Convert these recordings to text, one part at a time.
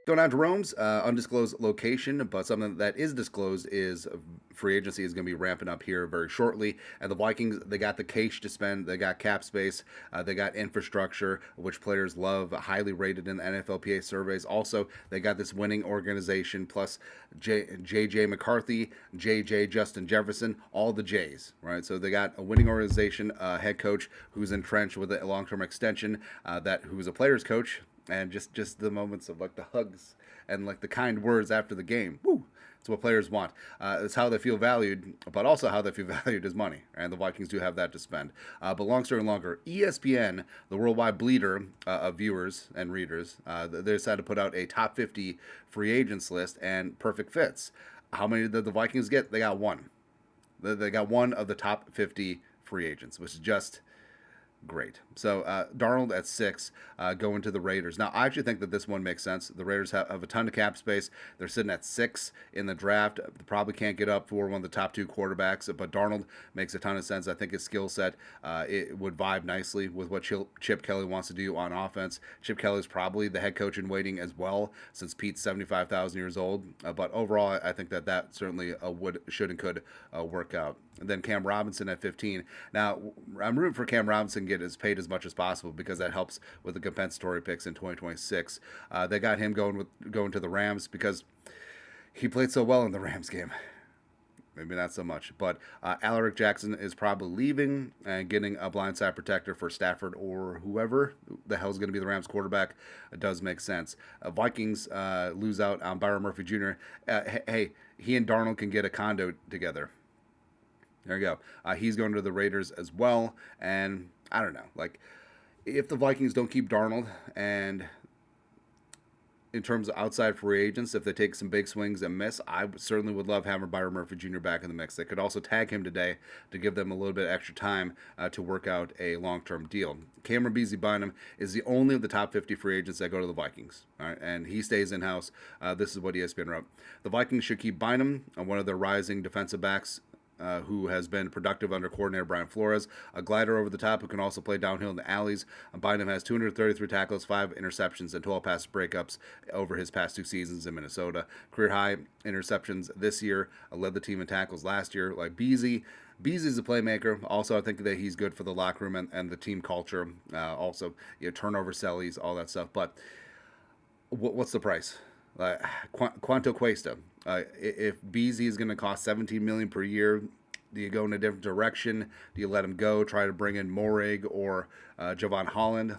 Going on to Rome's undisclosed location, but something that is disclosed is free agency is going to be ramping up here very shortly. And the Vikings, they got the cash to spend, they got cap space, they got infrastructure, which players love, highly rated in the NFLPA surveys. Also, they got this winning organization plus JJ McCarthy, JJ Justin Jefferson, all the J's, right? So they got a winning organization, head coach who's entrenched with a long-term extension, who's a player's coach, and just the moments of like the hugs and like the kind words after the game. Woo! It's what players want. It's how they feel valued, but also how they feel valued is money. And the Vikings do have that to spend. But long story longer, ESPN, the worldwide bleeder of viewers and readers, they decided to put out a top 50 free agents list and perfect fits. How many did the Vikings get? They got one. They got one of the top 50 free agents, which is just great. So Darnold at 6, going to the Raiders. Now, I actually think that this one makes sense. The Raiders have a ton of cap space. They're sitting at 6 in the draft. They probably can't get up for one of the top 2 quarterbacks, but Darnold makes a ton of sense. I think his skill set it would vibe nicely with what Chip Kelly wants to do on offense. Chip Kelly's probably the head coach in waiting as well, since Pete's 75,000 years old. But overall, I think that certainly should and could work out. And then Cam Robinson at 15. Now, I'm rooting for Cam Robinson to get as paid as much as possible because that helps with the compensatory picks in 2026. They got him going to the Rams because he played so well in the Rams game. Maybe not so much. But Alaric Jackson is probably leaving and getting a blindside protector for Stafford or whoever the hell is going to be the Rams quarterback. It does make sense. Vikings lose out on Byron Murphy Jr. Hey, he and Darnold can get a condo together. There you go. He's going to the Raiders as well. And I don't know. Like, if the Vikings don't keep Darnold, and in terms of outside free agents, if they take some big swings and miss, I certainly would love having Byron Murphy Jr. back in the mix. They could also tag him today to give them a little bit extra time to work out a long-term deal. Cameron Beasley Bynum is the only of the top 50 free agents that go to the Vikings, all right? And he stays in-house. This is what ESPN wrote. The Vikings should keep Bynum, one of their rising defensive backs, who has been productive under coordinator Brian Flores, a glider over the top who can also play downhill in the alleys. Bynum has 233 tackles, 5 interceptions, and 12 pass breakups over his past 2 seasons in Minnesota. Career high interceptions this year, led the team in tackles last year. Like Beasley's a playmaker. Also, I think that he's good for the locker room and the team culture. Also, turnover sellies, all that stuff. But what's the price? Quanto cuesta? If Beasley is going to cost $17 million per year, do you go in a different direction? Do you let him go? Try to bring in Morig or Javon Holland?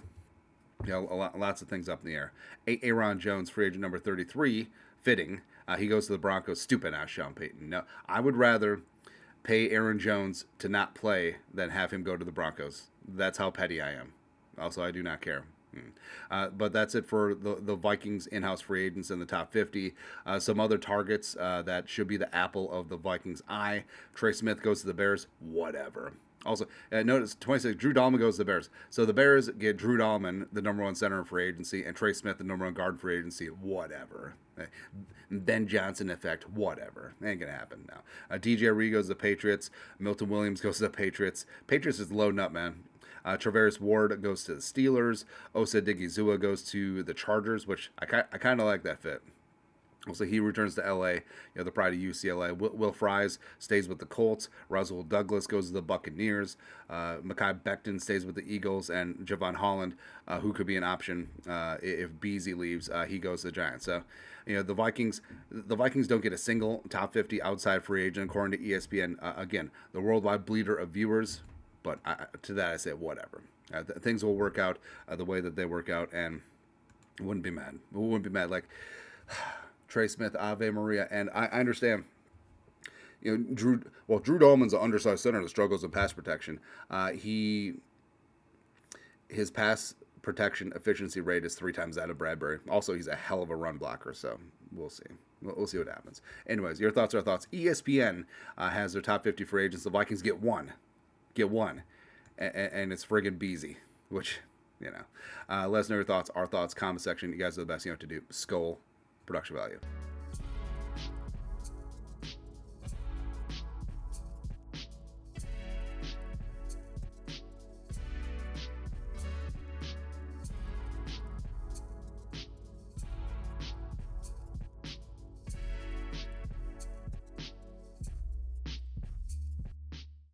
Lots of things up in the air. Aaron Jones, free agent number 33, fitting. He goes to the Broncos. Stupid ass Sean Payton. No, I would rather pay Aaron Jones to not play than have him go to the Broncos. That's how petty I am. Also, I do not care. But that's it for the Vikings in-house free agents in the top 50. Some other targets that should be the apple of the Vikings' eye. Trey Smith goes to the Bears. Whatever. Also, notice 26, Drew Dalman goes to the Bears. So the Bears get Drew Dalman, the number 1 center in free agency, and Trey Smith, the number 1 guard free agency. Whatever. Ben Johnson effect. Whatever. Ain't going to happen now. DJ Reed goes to the Patriots. Milton Williams goes to the Patriots. Patriots is loading up, man. Travaris Ward goes to the Steelers. Osa Digizua goes to the Chargers, which I kind of like that fit. Also, he returns to L.A., the pride of UCLA. Will Fries stays with the Colts. Roswell Douglas goes to the Buccaneers. Mekhi Becton stays with the Eagles. And Javon Holland, who could be an option if Beasley leaves, he goes to the Giants. So, the Vikings don't get a single top 50 outside free agent, according to ESPN. Again, the worldwide bleeder of viewers. But to that, I say whatever. Things will work out the way that they work out, and wouldn't be mad. Wouldn't be mad. Like Trey Smith, Ave Maria, and I understand. Drew Dalman's an undersized center that struggles with pass protection. His pass protection efficiency rate is 3 times that of Bradbury. Also, he's a hell of a run blocker, so we'll see. We'll see what happens. Anyways, your thoughts are thoughts. ESPN has their top 50 free agents. The Vikings get one, and it's friggin' Beasley, which, let us know your thoughts, our thoughts, comment section. You guys are the best. You know what to do. Skull production value.